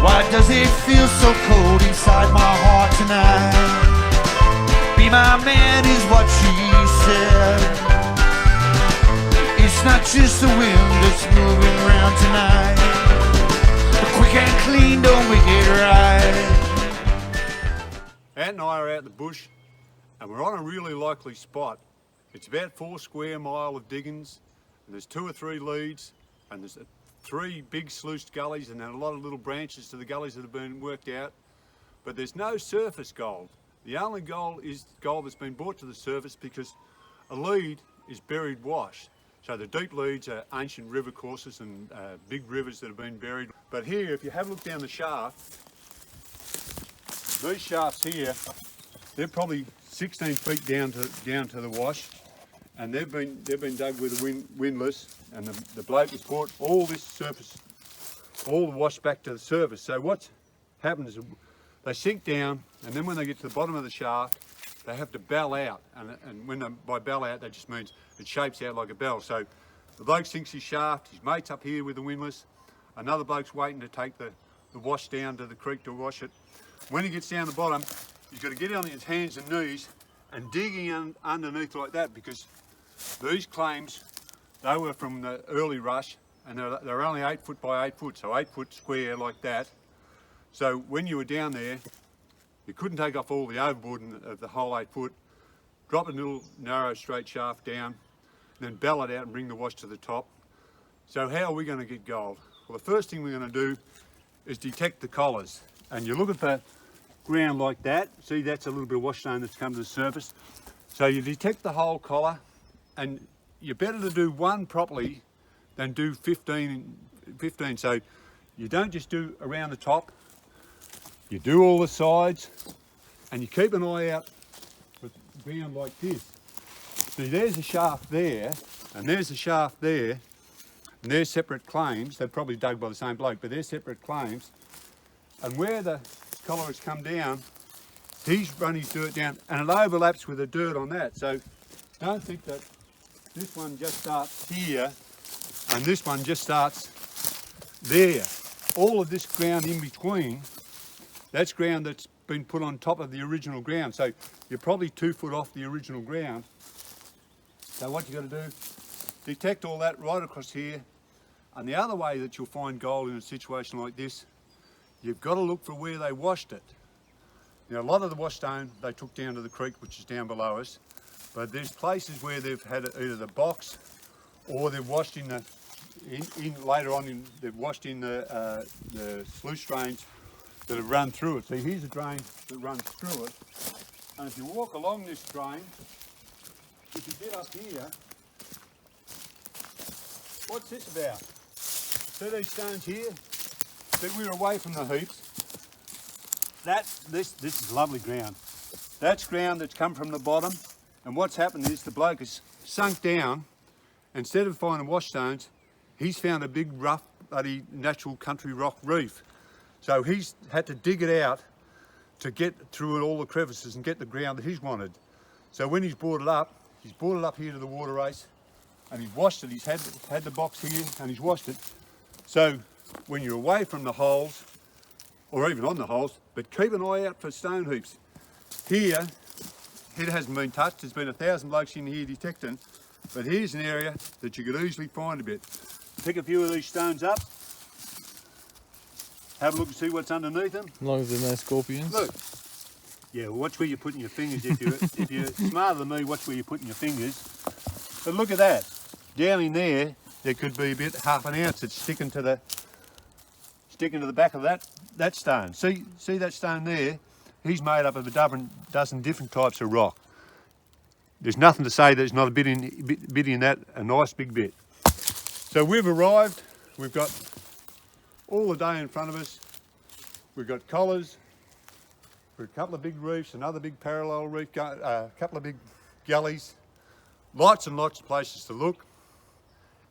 Why does it feel so cold inside my heart tonight? Be my man is what she said. It's not just the wind that's moving round tonight. But quick and clean don't make it right. Ant and I are out in the bush and we're on a really likely spot. It's about 4 square miles of diggings and there's 2 or 3 leads and there's 3 big sluiced gullies and then a lot of little branches to the gullies that have been worked out. But there's no surface gold. The only gold is gold that's been brought to the surface because a lead is buried wash. So the deep leads are ancient river courses and big rivers that have been buried. But here, if you have a look down the shaft, these shafts here, they're probably 16 feet down to the wash, and they've been dug with a windlass, and the bloke has brought all this surface, all the wash back to the surface. So what's happened is they sink down, and then when they get to the bottom of the shaft, they have to bell out, and when by bell out, that just means it shapes out like a bell. So the bloke sinks his shaft, his mate's up here with the windlass, another bloke's waiting to take the wash down to the creek to wash it. When he gets down the bottom, he's got to get on his hands and knees and digging underneath like that, because these claims, they were from the early rush, and they're only 8 foot by 8 foot, so 8 foot square like that. So when you were down there, you couldn't take off all the overboard of the whole 8 foot, drop a little narrow straight shaft down, and then bell it out and bring the wash to the top. So how are we going to get gold? Well, the first thing we're going to do is detect the collars. And you look at the ground like that, see that's a little bit of wash stone that's come to the surface. So you detect the whole collar, and you're better to do one properly than do 15. So you don't just do around the top, you do all the sides, and you keep an eye out for ground like this. See, there's a shaft there, and there's a shaft there, and they're separate claims. They're probably dug by the same bloke, but they're separate claims. And where the collar has come down, he's run his dirt down, and it overlaps with the dirt on that. So don't think that this one just starts here and this one just starts there. All of this ground in between, that's ground that's been put on top of the original ground. So you're probably 2 foot off the original ground. So what you got to do, detect all that right across here. And the other way that you'll find gold in a situation like this, you've got to look for where they washed it. Now, a lot of the wash stone they took down to the creek, which is down below us, but there's places where they've had either the box or they've washed in the, later on, they've washed in the sluice drains that have run through it. See, here's a drain that runs through it, and if you walk along this drain, if you get up here, what's this about? See these stones here? See, we're away from the heaps. This is lovely ground. That's ground that's come from the bottom, and what's happened is the bloke has sunk down. Instead of finding wash stones, he's found a big rough, bloody natural country rock reef. So he's had to dig it out to get through all the crevices and get the ground that he's wanted. So when he's brought it up here to the water race, and he's washed it. He's had the box here, and he's washed it. So when you're away from the holes, or even on the holes, but keep an eye out for stone heaps. Here, it hasn't been touched. There's been 1,000 blokes in here detecting, but here's an area that you could easily find a bit. Pick a few of these stones up, have a look and see what's underneath them. As long as there's no scorpions. Look. Yeah, well, watch where you're putting your fingers. If you're smarter than me, watch where you're putting your fingers. But look at that. Down in there could be a bit, half an ounce that's sticking to the back of that stone. See that stone there? He's made up of a dozen different types of rock. There's nothing to say there's not a bit in that, a nice big bit. So we've arrived. We've got all the day in front of us. We've got collars. We've got a couple of big reefs, another big parallel reef, a couple of big gullies. Lots and lots of places to look.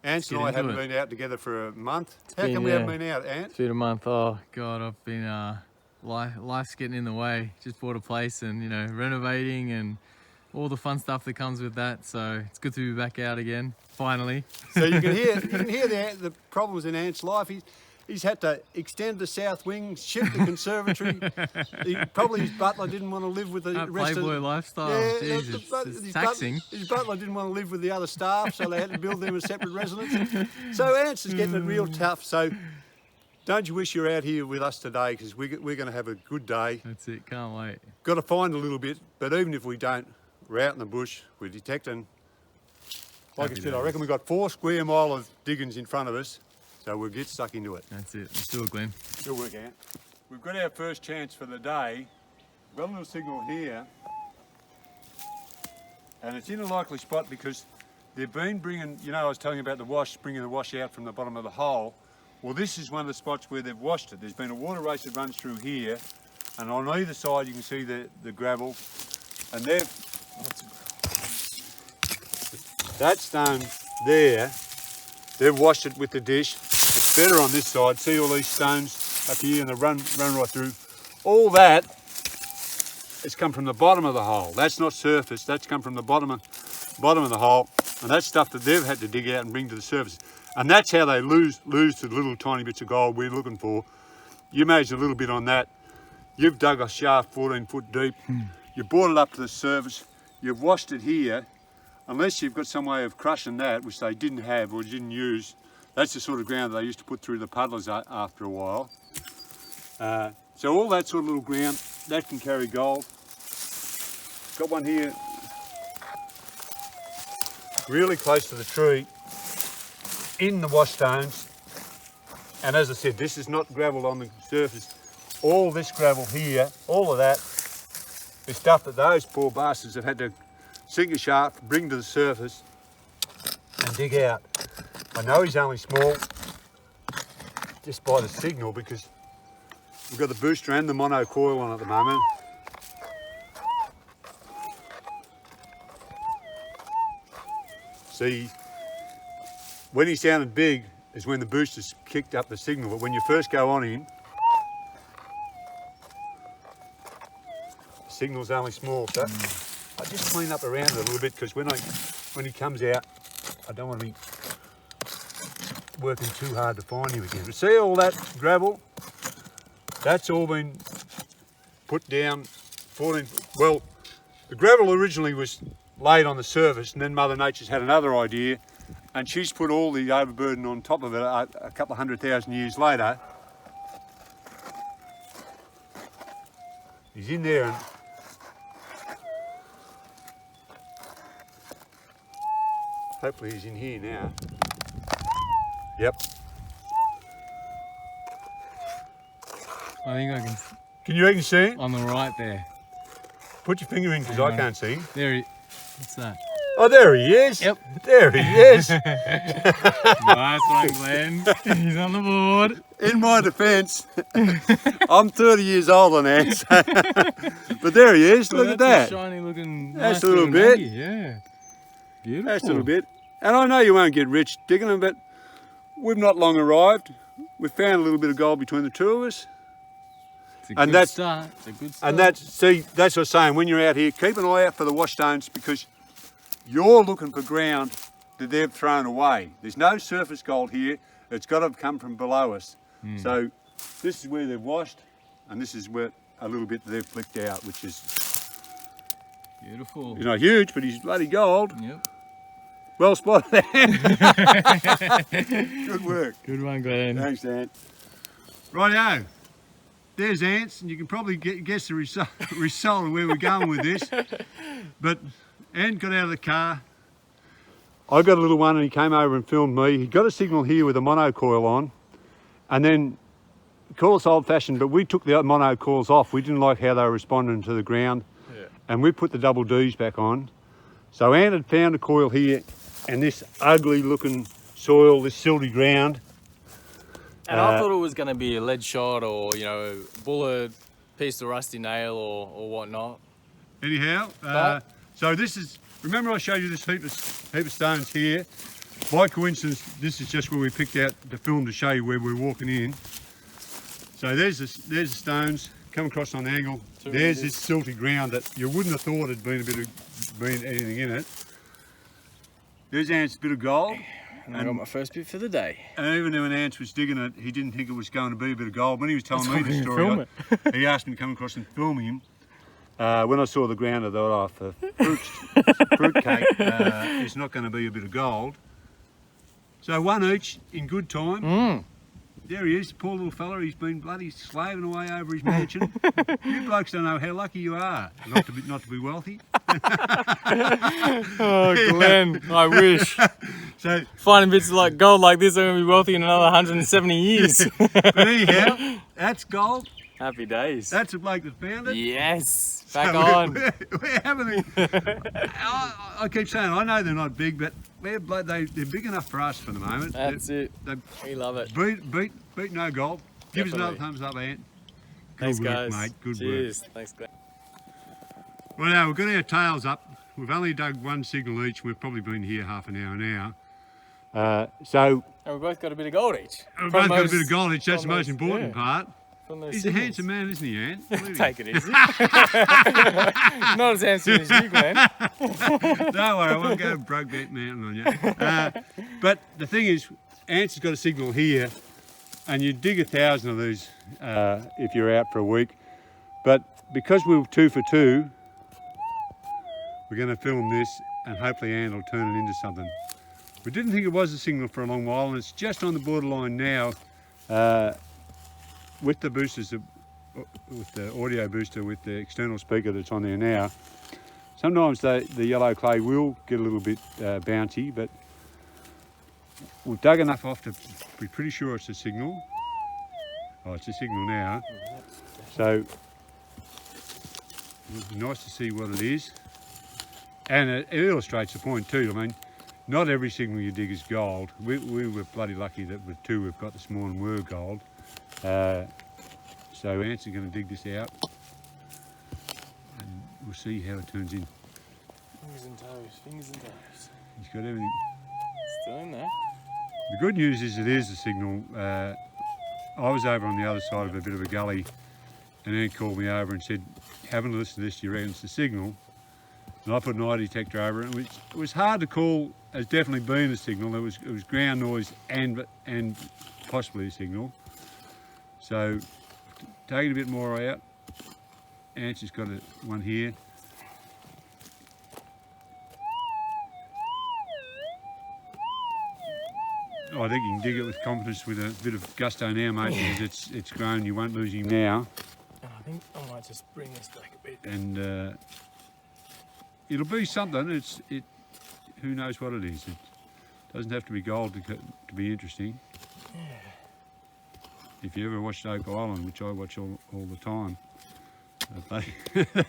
Ant and I haven't been out together for a month. How come we haven't been out, Ant? It's been a month. Oh God, I've been life's getting in the way. Just bought a place and renovating and all the fun stuff that comes with that. So it's good to be back out again, finally. So you can hear the problems in Ant's life. He's had to extend the south wing, shift the conservatory. Probably his butler didn't want to live with the That rest Playboy of lifestyle, Yeah, Jesus, it's his taxing. His butler didn't want to live with the other staff, so they had to build them a separate residence. So Ants is getting it real tough. So don't you wish you're out here with us today, because we're going to have a good day. That's it, can't wait. Got to find a little bit, but even if we don't, we're out in the bush, we're detecting. Like Happy I said, I days. reckon we've got 4 square mile of diggings in front of us, so we'll get stuck into it. That's it, let's do it, Glenn. Good work, Ant. We've got our first chance for the day. We've got a little signal here, and it's in a likely spot because they've been bringing, you know, I was telling you about the wash, bringing the wash out from the bottom of the hole. Well, this is one of the spots where they've washed it. There's been a water race that runs through here, and on either side you can see the gravel, and that stone there, they've washed it with the dish. It's better on this side. See all these stones up here, and they run right through. All that has come from the bottom of the hole. That's not surface. That's come from the bottom of the hole, and that's stuff that they've had to dig out and bring to the surface. And that's how they lose the little tiny bits of gold we're looking for. You imagine a little bit on that. You've dug a shaft 14 foot deep. You brought it up to the surface. You've washed it here. Unless you've got some way of crushing that, which they didn't have or didn't use. That's the sort of ground they used to put through the puddlers after a while. So all that sort of little ground, that can carry gold. Got one here really close to the tree in the wash stones. And as I said, this is not gravel on the surface. All this gravel here, all of that is stuff that those poor bastards have had to sink a shaft, bring to the surface and dig out. I know he's only small just by the signal because we've got the booster and the mono coil on at the moment. See, when he sounded big is when the boosters kicked up the signal, but when you first go on him, the signal's only small. So I just clean up around it a little bit because when he comes out, I don't want to be working too hard to find him again. But see all that gravel? That's all been put down 14. Well, the gravel originally was laid on the surface, and then Mother Nature's had another idea, and she's put all the overburden on top of it a couple of 100,000 years later. He's in there, and hopefully he's in here now. Yep. I think I can, Can you even see him? on the right there. Put your finger in because I can't see him. There he, what's that? Oh, there he is. Yep. There he is. Nice one, Glenn. He's on the board. In my defence, I'm 30 years old on Ants. But there he is. Well, Look at that's that. a shiny looking, That's nice a little looking bit. nugget, yeah. Beautiful. That's a little bit. And I know you won't get rich digging them, but we've not long arrived. We've found a little bit of gold between the two of us. It's a And good that's- start. It's a good start. And that's what I'm saying, when you're out here, keep an eye out for the wash stones because you're looking for ground that they've thrown away. There's no surface gold here. It's got to have come from below us. So this is where they've washed, and this is where a little bit they've flicked out, which is, beautiful. you know, huge, but he's bloody gold. Yep. Well spotted. Good work. Good one, Glenn. Thanks, Ant. Rightio. There's Ants, and you can probably guess the result of where we're going with this. But Ant got out of the car. I got a little one, and he came over and filmed me. He got a signal here with a monocoil on, and then, call us old-fashioned, but we took the monocoils off. We didn't like how they were responding to the ground, and we put the double Ds back on. So Ant had found a coil here, and this ugly-looking soil, this silty ground. And I thought it was going to be a lead shot or, you know, bullet, piece of rusty nail or whatnot. Anyhow, But- so this is, remember I showed you this heap of stones here? By coincidence, this is just where we picked out the film to show you where we're walking in. So there's the stones, come across on the angle. There's this silty ground that you wouldn't have thought had been anything in it. There's Ant's bit of gold. And I got my first bit for the day. And even when Ants was digging it, he didn't think it was going to be a bit of gold. When he was telling me the Film story, it. he asked me to come across and film him. When I saw the ground, I thought, oh, for fruitcake, it's not going to be a bit of gold. So one each in good time. There he is, poor little fella. He's been bloody slaving away over his mansion. You blokes don't know how lucky you are not to be wealthy. Oh, Glenn, I wish. So, Finding bits like gold like this, I'm going to be wealthy in another 170 years. but anyhow, that's gold. Happy days. That's the bloke that found it. Yes, back So on. We're having I keep saying, I know they're not big, but they're big enough for us for the moment. That's it. We love it. Beat no gold. Give us another Definitely. thumbs up, Ant. Thanks, Good work, guys. mate. Good Cheers. work. Thanks, Glenn. Well, now we've got our tails up. We've only dug one signal each. We've probably been here half an hour now. So And we've both got a bit of gold each. we've both got a bit of gold each. That's the most important yeah. part. From those He's signals. a handsome man, isn't he, Ant? Believe Take it easy. Not as handsome as you, Glenn. Don't worry, I won't go Brokeback Mountain on you. But the thing is, Ants has got a signal here, and you dig 1,000 of these if you're out for a week. But because we were 2 for 2, we're going to film this, and hopefully Ant will turn it into something. We didn't think it was a signal for a long while, and it's just on the borderline now with the boosters, with the audio booster, with the external speaker that's on there now. Sometimes the yellow clay will get a little bit bouncy, but we've dug enough off to be pretty sure it's a signal. Oh, it's a signal now. So it'll be nice to see what it is. And it illustrates the point too. I mean, not every signal you dig is gold. We were bloody lucky that with 2 we've got this morning were gold. So Ants are going to dig this out, and we'll see how it turns in. Fingers and toes, fingers and toes. He's got everything. Still in there. The good news is it is a signal. I was over on the other side of a bit of a gully, and Ant called me over and said, "Having a listen to this, do you reckon it's a signal?" And I put an eye detector over it, and it was hard to call as definitely being a signal. It was ground noise and possibly a signal. So taking a bit more out. Ants has got one here. I think you can dig it with confidence with a bit of gusto now, mate, because it's grown. You won't lose him now. And I think I might just bring this back a bit. And it'll be something. Who knows what it is. It doesn't have to be gold to be interesting. Yeah. If you ever watched Oak Island, which I watch all the time,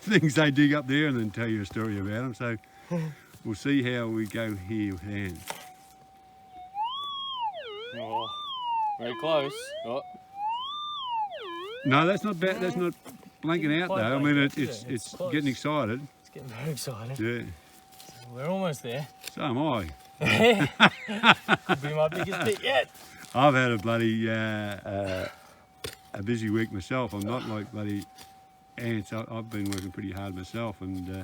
things they dig up there and then tell you a story about them. So we'll see how we go here with Anne. Oh, very close. Oh. No, that's not bad. That's not blanking out though. I mean, it's close. getting excited. It's getting very excited. Yeah. We're almost there. So am I. Could be my biggest bit yet. I've had a bloody a busy week myself. I'm not like bloody Ants. I've been working pretty hard myself, and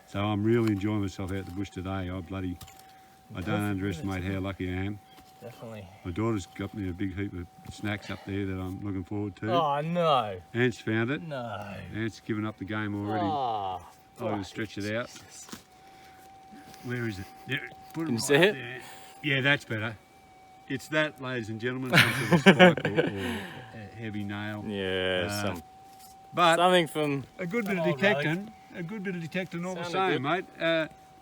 so I'm really enjoying myself out the bush today. I don't underestimate how lucky I am. Definitely. My daughter's got me a big heap of snacks up there that I'm looking forward to. Oh no. Ants found it. No. Ants given up the game already. Oh, I'm going to stretch it out. Where is it? There, put Can you right see it? there. Yeah, that's better. It's that, ladies and gentlemen, some sort of spike or a heavy nail. Yeah, But something from a good bit of old detecting, all the Sounded same, good. mate.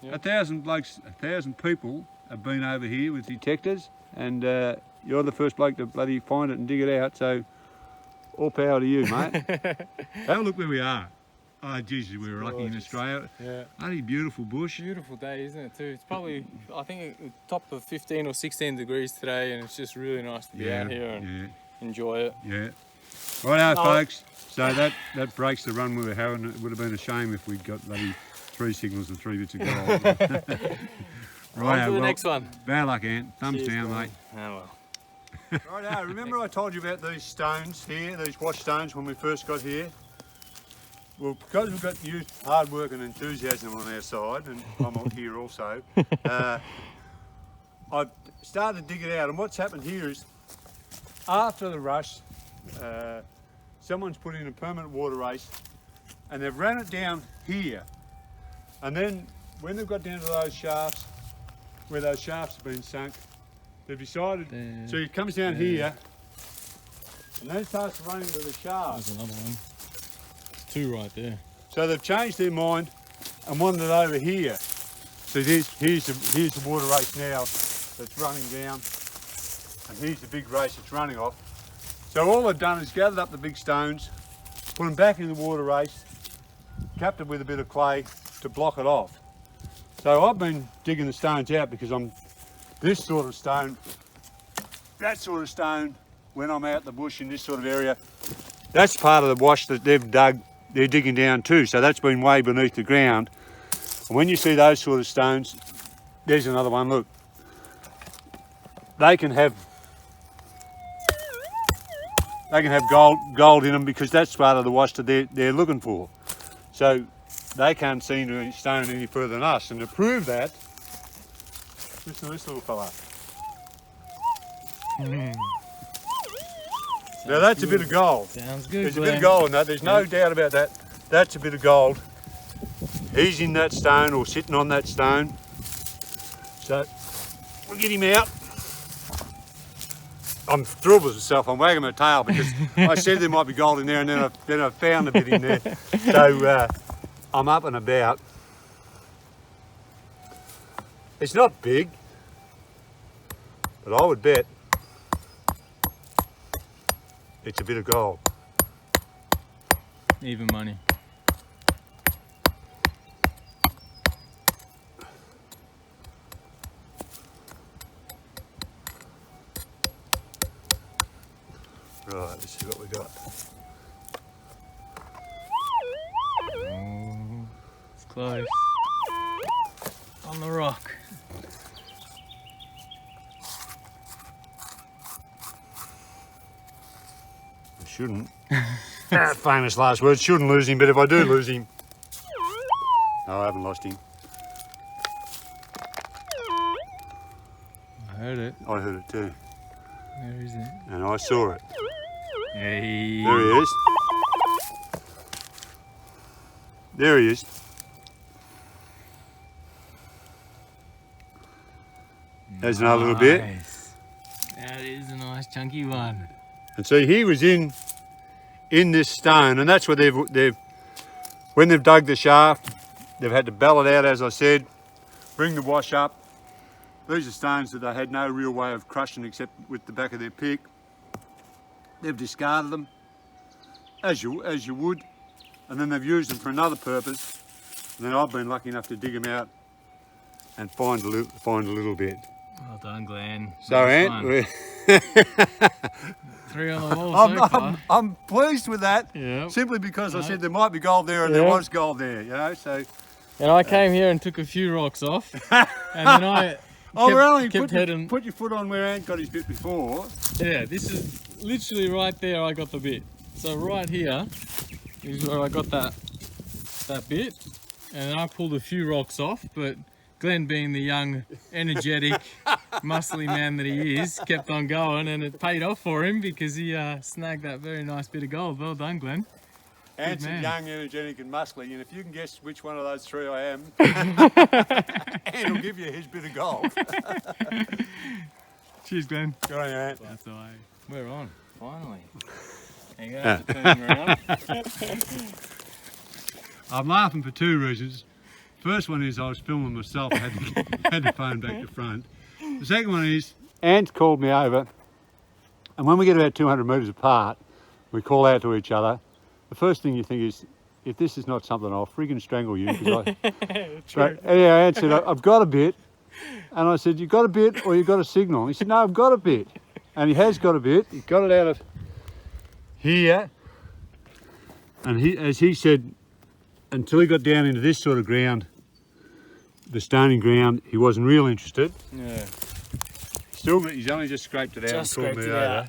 1,000 blokes, 1,000 people have been over here with detectors, and you're the first bloke to bloody find it and dig it out. So, all power to you, mate. Have a look where we are. Oh, Jesus, we were lucky in Australia. Yeah. Bloody beautiful bush. Beautiful day, isn't it, too? It's probably, I think, top of 15 or 16 degrees today, and it's just really nice to be out here and enjoy it. Yeah. Righto, folks. So that breaks the run we were having. It would have been a shame if we'd got bloody 3 signals and 3 bits of gold. Right, on to the next one. Bad luck, Ant. Thumbs Cheers, down, man. mate. Oh, well. Righto, remember I told you about these stones here, these wash stones when we first got here? Well, because we've got youth, hard work and enthusiasm on our side, and I'm here also, I started to dig it out, and what's happened here is, after the rush, someone's put in a permanent water race, and they've ran it down here. And then, when they've got down to those shafts, where those shafts have been sunk, they've decided, so it comes down here, and then it starts running to the shaft. There's another one. There's two right there. So they've changed their mind and wanted it over here. So here's the water race now that's running down, and here's the big race that's running off. So all they've done is gathered up the big stones, put them back in the water race, capped it with a bit of clay to block it off. So I've been digging the stones out because I'm this sort of stone, that sort of stone, when I'm out in the bush in this sort of area, that's part of the wash that they've dug, they're digging down too. So that's been way beneath the ground. And when you see those sort of stones, there's another one, look. They can have gold in them because that's part of the wash that they're looking for. So they can't see into any stone any further than us. And to prove that, listen to this little fella. Now that's a bit of gold. Sounds good. There's a bit of gold in that. There's no doubt about that. That's a bit of gold. He's in that stone or sitting on that stone. So we'll get him out. I'm thrilled with myself. I'm wagging my tail because I said there might be gold in there, and then I found a bit in there. So I'm up and about. It's not big, but I would bet it's a bit of gold. Even money. Right, let's see what we got. Oh, it's close. On the rock. I shouldn't. Famous last words, shouldn't lose him, but if I do lose him. No, I haven't lost him. I heard it. I heard it too. Where is it? And I saw it. Hey. There he is. There he is. There's another little bit. Nice. That is a nice chunky one. And see, he was in this stone, and that's where when they've dug the shaft, they've had to bell it out, as I said, bring the wash up. These are stones that they had no real way of crushing except with the back of their pick. They've discarded them, as you would, and then they've used them for another purpose. And then I've been lucky enough to dig them out and find a little bit. Well done, Glenn. So, Nice Ant, one. 3 on the wall so far. I'm pleased with that. Yep. Simply because I said there might be gold there, and there was gold there. You know, so. And I came here and took a few rocks off, and then I Put your foot on where Ant got his bit before. Yeah, this is literally right there I got the bit. So right here is where I got that bit, and I pulled a few rocks off, but Glenn, being the young, energetic, muscly man that he is, kept on going, and it paid off for him because he snagged that very nice bit of gold. Well done, Glenn. Ant's young, energetic and muscly, and if you can guess which one of those three I am, Ant will give you his bit of gold. Cheers, Glenn. Good on you, Ant. That's the way. We're on, finally. Hang on, turn around. I'm laughing for two reasons. First one is I was filming myself, I had the phone back to front. The second one is Ant called me over, and when we get about 200 metres apart, we call out to each other. The first thing you think is, if this is not something, I'll friggin' strangle you. But yeah, Ant said, I've got a bit. And I said, you got a bit or you got a signal? And he said, no, I've got a bit. And he has got a bit. He got it out of here. And as he said, until he got down into this sort of ground, the stony ground, he wasn't real interested. Yeah. He's only just scraped it out. Just scraped it out.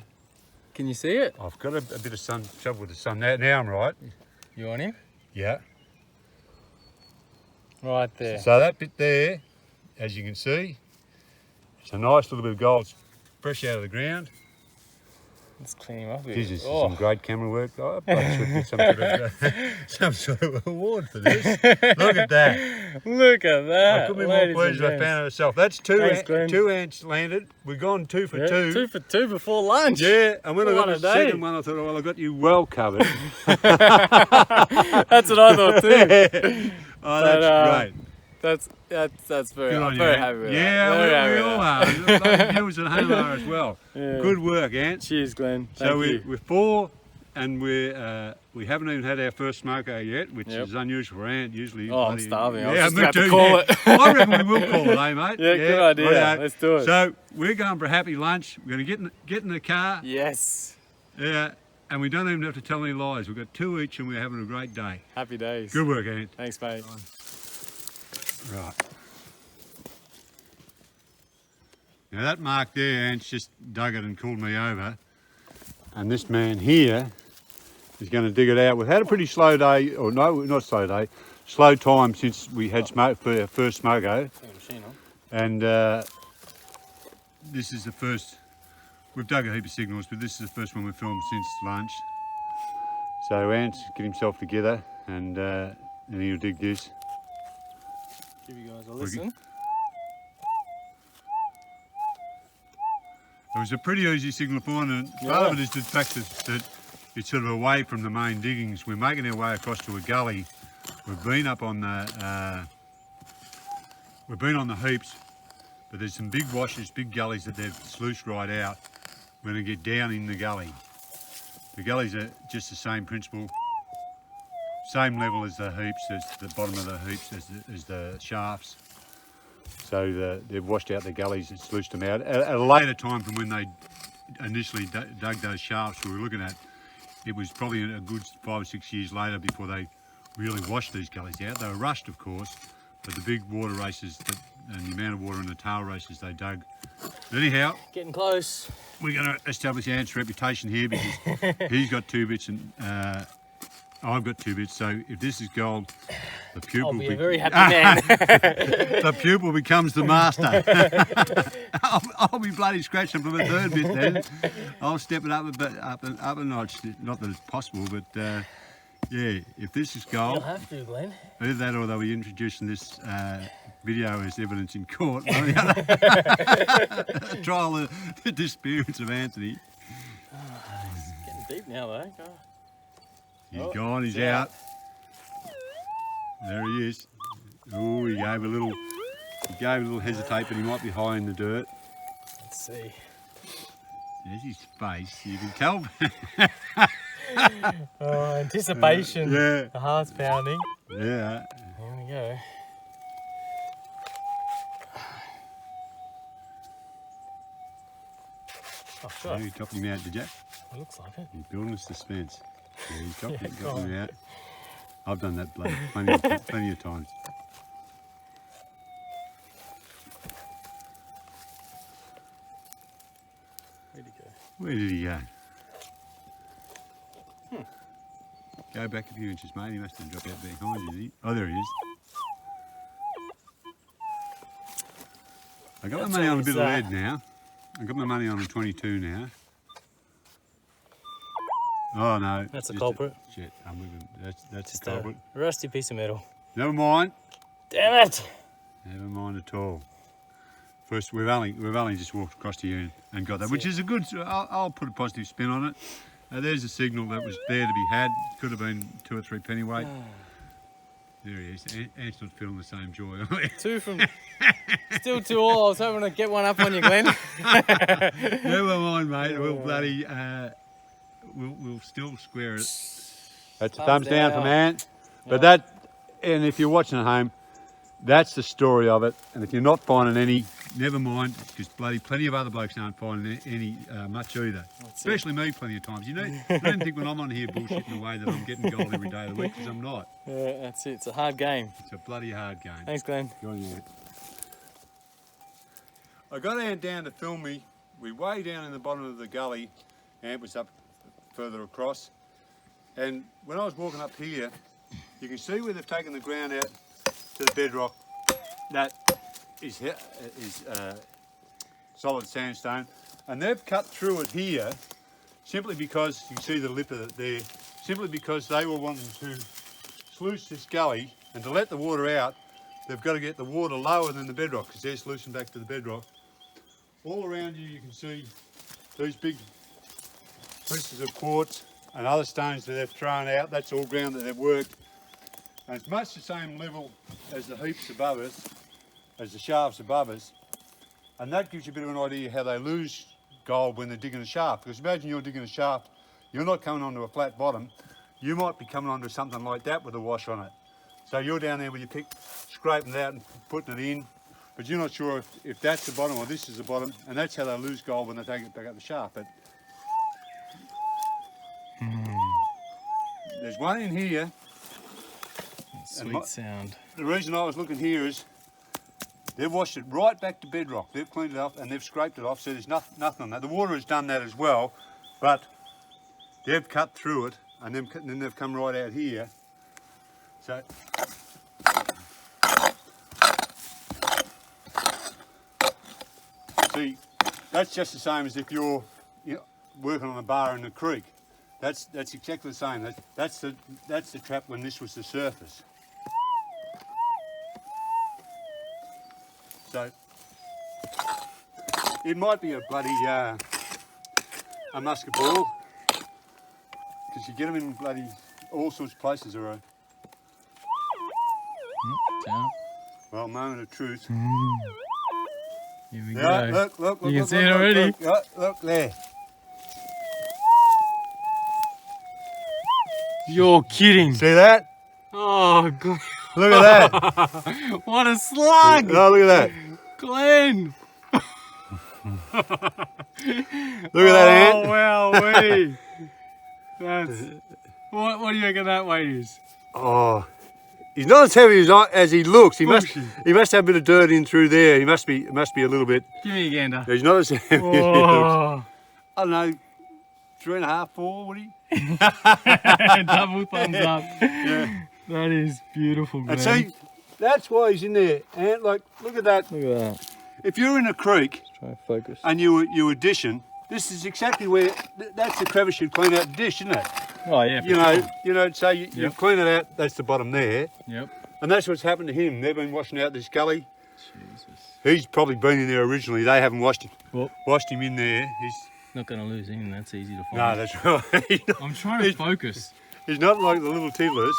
Can you see it? I've got a bit of trouble with the sun. Now I'm right. You want him? Yeah. Right there. So that bit there, as you can see, It's a nice little bit of gold, it's fresh out of the ground. Let's clean him up a bit. This is some great camera work. I should get some sort of award for this. Look at that. Look at that. I couldn't be more pleased if I found it myself. That's two ants landed. We've gone 2 for 2. 2 for 2 before lunch. Yeah, and when I got What the a day. second one, I thought, well, I got you well covered. That's what I thought too. Oh, that's great. That's very. Good on I'm you, very Ant. happy with that. Yeah, Very happy we with all that. are. Viewers at home are as well. Yeah. Good work, Ant. Cheers, Glenn. So Thank you. we're 4, and we haven't even had our first smoker yet, which is unusual for Ant. Usually, Oh, I'm starving. I was Yeah, just me about to too. call Yeah. it. I reckon we will call it, eh, mate? Yeah, good idea. Righto. Let's do it. So we're going for a happy lunch. We're going to get in the car. Yes. Yeah, and we don't even have to tell any lies. We've got 2 each, and we're having a great day. Happy days. Good work, Ant. Thanks, mate. Right. Now that mark there, Ant's just dug it and called me over. And this man here is going to dig it out. We've had a pretty slow day, or no, not slow day, slow time since we had smoke for our first smoko. And this is the first, we've dug a heap of signals, but this is the first one we've filmed since lunch. So Ant's get himself together and he'll dig this. Give you guys a listen. It was a pretty easy signal point, and part of it is the fact that it's sort of away from the main diggings. We're making our way across to a gully. We've been up on the heaps, but there's some big washes, big gullies that they've sluiced right out. We're going to get down in the gully. The gullies are just the same principle, same level as the heaps, as the bottom of the heaps, as the shafts. So they've washed out the gullies and sluiced them out. At a later time from when they initially dug those shafts we were looking at, it was probably a good 5 or 6 years later before they really washed these gullies out. They were rushed, of course, but the big water races and the amount of water in the tail races they dug. But anyhow, Getting close. we're going to establish Ant's reputation here because he's got 2 bits and I've got 2 bits. So if this is gold, the pupil I'll be a very happy man. the pupil becomes the master. I'll be bloody scratching from a 3rd bit then. I'll step it up a notch. Not that it's possible, but yeah, if this is gold, You'll have to, Glenn. either that or they'll be introducing this video as evidence in court. Trial the disappearance of Anthony. It's getting deep now, though. Oh. He's gone, he's out. There he is. Oh, he gave a little hesitate, but he might be high in the dirt. Let's see. There's his face, you can tell. Oh, anticipation. Yeah. The heart's pounding. Yeah. Here we go. Oh, So sure. you topped him out, did you? It looks like it. He's building suspense. Yeah, he's got Yeah, him out. I've done that bloody plenty of times. Where'd he go? Where did he go? Go back a few inches, mate. He must have dropped out behind you, did he? Oh, there he is. I got That's my money on a always bit of that. lead now. I got my money on a 22 now. Oh no. That's a just culprit. Shit, I'm moving. That's Just a culprit. a rusty piece of metal. Never mind. Damn it! Never mind at all. First, we've only just walked across to you and got that, That's which it. is a good. I'll put a positive spin on it. There's a signal that was there to be had. Could have been 2 or 3 pennyweight. There he is. Ant's not feeling the same joy. 2 from... Still 2 all. I was hoping to get one up on you, Glenn. Never mind, mate. We'll bloody. We'll still square it. That's a thumbs down from Ant. But that, and if you're watching at home, that's the story of it. And if you're not finding any, never mind, because bloody plenty of other blokes aren't finding any much either. Especially me plenty of times. You know, I don't think when I'm on here bullshitting away that I'm getting gold every day of the week, because I'm not. Yeah, that's it. It's a hard game. It's a bloody hard game. Thanks, Glenn. Go on, Ant. I got Ant down to film me. We're way down in the bottom of the gully. Ant was up further across. And when I was walking up here, you can see where they've taken the ground out to the bedrock. That is solid sandstone, and they've cut through it here simply because you see the lip of it there, simply because they were wanting to sluice this gully, and to let the water out, they've got to get the water lower than the bedrock because they're sluicing back to the bedrock. All around you can see these big pieces of quartz and other stones that they've thrown out. That's all ground that they've worked. And it's much the same level as the heaps above us, as the shafts above us. And that gives you a bit of an idea how they lose gold when they're digging a shaft. Because imagine you're digging a shaft, you're not coming onto a flat bottom, you might be coming onto something like that with a wash on it. So you're down there with your pick, scraping it out and putting it in, but you're not sure if that's the bottom or this is the bottom, and that's how they lose gold when they take it back up the shaft. But there's one in here. Sweet sound. The reason I was looking here is they've washed it right back to bedrock. They've cleaned it up and they've scraped it off, so there's nothing on that. The water has done that as well, but they've cut through it and then they've come right out here. So see, that's just the same as if you're working on a bar in the creek. That's exactly the same. That's the trap when this was the surface. So it might be a bloody a musket ball, because you get them in bloody all sorts of places. All right. Down. Well, moment of truth. Here we Yeah, go. look, You can see it already. Look there. You're kidding. See that? Oh, Glenn. Look at that. What a slug! Oh, look at that. Glenn! Look at that ant. Oh, wow, That's... What do you reckon that weight is? Oh, he's not as heavy as he looks. He must have a bit of dirt in through there. He must be a little bit. Give me a gander. He's not as heavy as he looks. Oh. I don't know, 3.5, 4, would he? Double thumbs up. Yeah. That is beautiful, Glenn. And see, that's why he's in there. And like, look at that. Look at that. If you're in a creek Try to focus. and you were dishing, this is exactly where, that's the crevice you'd clean out the dish, isn't it? Oh, yeah. You know, so you clean it out, that's the bottom there. Yep. And that's what's happened to him. They've been washing out this gully. Jesus. He's probably been in there originally. They haven't washed him in there. He's Not going to lose him. That's easy to find. no, that's right. I'm trying to focus. He's not like the little tiddlers.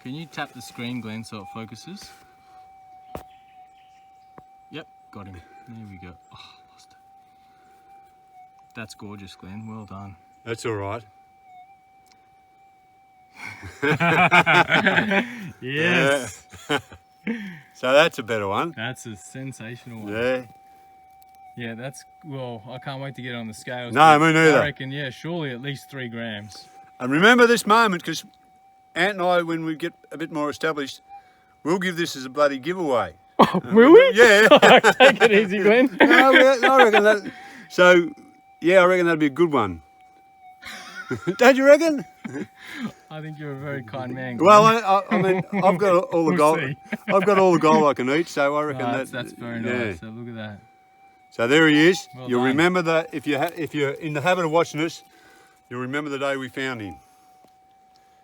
Can you tap the screen, Glenn, so it focuses? Yep, got him. There we go. Oh, lost it. That's gorgeous, Glenn. Well done. That's all right. Yes. So that's a better one. That's a sensational one. Yeah. Yeah, that's, well, I can't wait to get on the scales. No, me neither. I reckon, yeah, surely at least 3 grams. And remember this moment, because Ant and I, when we get a bit more established, we'll give this as a bloody giveaway. Oh, will we? Yeah. Take it easy, Glenn. No, I reckon that. So, yeah, I reckon that'd be a good one. Don't you reckon? I think you're a very kind man, Glenn. Well, I mean, I've got all the We'll gold. see. I've got all the gold I can eat, so I reckon That's very nice. So look at that. So there he is. Well You'll done. remember that if you're in the habit of watching us, you'll remember the day we found him.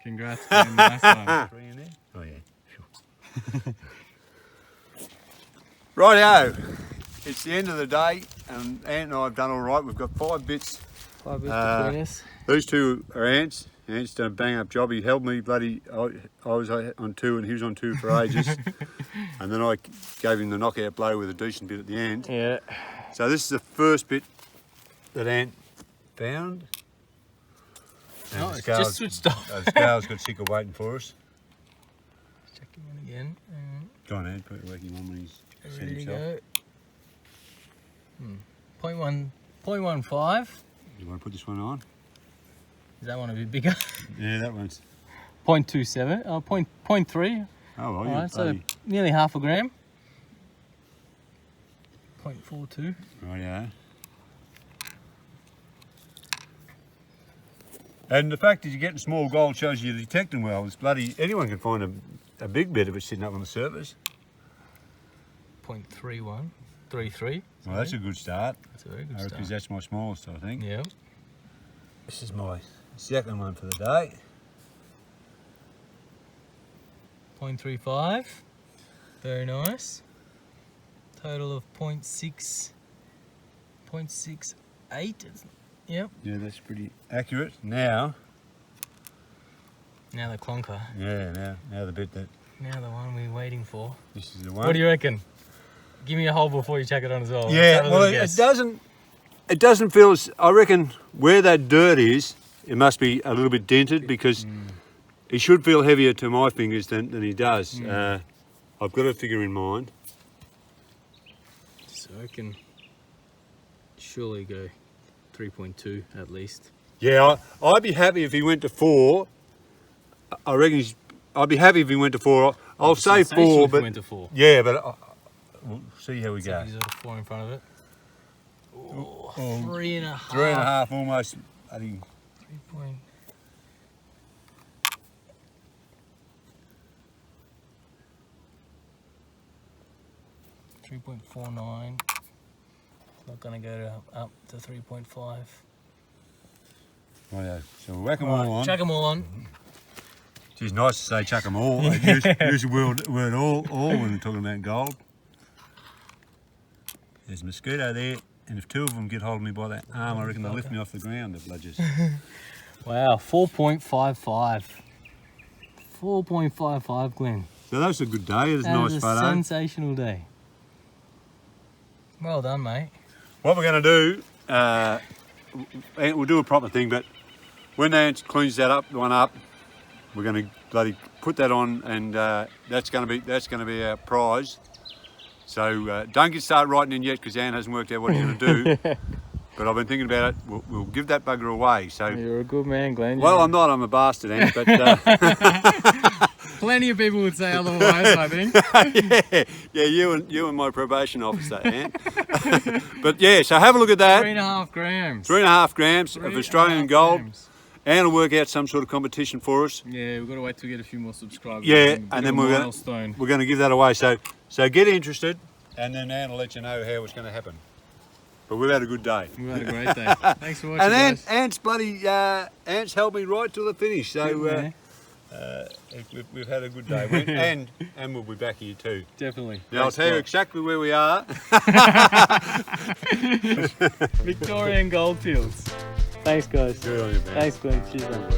Congrats, Glenn. Nice one. 3 in there? Oh yeah. Sure. Rightio. It's the end of the day, and Ant and I have done all right. We've got 5 bits. 5 bits between us. These 2 are Ant's. Ant's done a bang up job. He held me bloody. I was on 2 and he was on 2 for ages. And then I gave him the knockout blow with a decent bit at the end. Yeah. So this is the first bit that Ant found. And Oh, the it's scales- just switched off. The scales got sick of waiting for us. Check him on again. Go on, Ant, put it working on when he's set Ready to himself. go. 0.15. You want to put this one on? Is that one a bit bigger? Yeah, that one's. 0.27. 0.3. Oh, well, All you right, so bloody. nearly half a gram. 0.42. Right, yeah. And the fact that you're getting small gold shows you're detecting well. It's bloody, anyone can find a big bit of it sitting up on the surface. 0.31. 3.3. Well, that's a good start. That's a very good Because start. that's my smallest, I think. Yeah. This is my second one for the day. 0.35. Very nice. Total of 0.68. Yep. Yeah, that's pretty accurate. Now Now the clonker. yeah, now the bit that Now the one we're waiting for. this is the one. What do you reckon? Give me a hole before you chuck it on as well. Let's Yeah, have a well, little it guess. doesn't feel as, I reckon where that dirt is, it must be a little bit dented because he should feel heavier to my fingers than he does. I've got a figure in mind. So I can surely go 3.2 at least. Yeah, I'd be happy if he went to 4. I reckon I'd be happy if he went to 4. I'll say 4, but went to 4. yeah, but we'll see how we go. He's got a 4 in front of it. Oh, 3.5. 3.5 almost. I think 3.49. Not gonna go up to 3.5. Right, so we'll whack them all on. Chuck them all on. It's nice to say chuck them all. Use the word all when we're talking about gold. There's a mosquito there, and if 2 of them get hold of me by that arm, I reckon they'll lift me off the ground, the bludgers. Wow, 4.55. 4.55, Glenn. So that's a good day. It's a That nice is a photo. sensational day. Well done, mate. What we're going to do, we'll do a proper thing, but when Ant cleans that one up, we're going to bloody put that on, and that's going to be our prize. So don't get started writing in yet because Ant hasn't worked out what he's going to do. But I've been thinking about it. We'll give that bugger away. So You're a good man, Glenn. well, I'm not. I'm a bastard, Ant. But Plenty of people would say otherwise, I think. yeah, you and my probation officer, Ant. But yeah, so have a look at that. 3.5 grams. 3.5 grams of 3.5 Australian gold. grams. And will work out some sort of competition for us. Yeah, we've got to wait till we get a few more subscribers. Yeah, and then we're milestone. going to give that away. So get interested, and then Anne will let you know how it's going to happen. But we've had a good day. We've had a great day. Thanks for watching, And guys. Ant's helped me right till the finish. So we've had a good day. And we'll be back here too. Definitely. Now I'll tell you exactly where we are. Victorian Goldfields. Thanks, guys. Good on you, man. Thanks, Glenn. Cheers, man.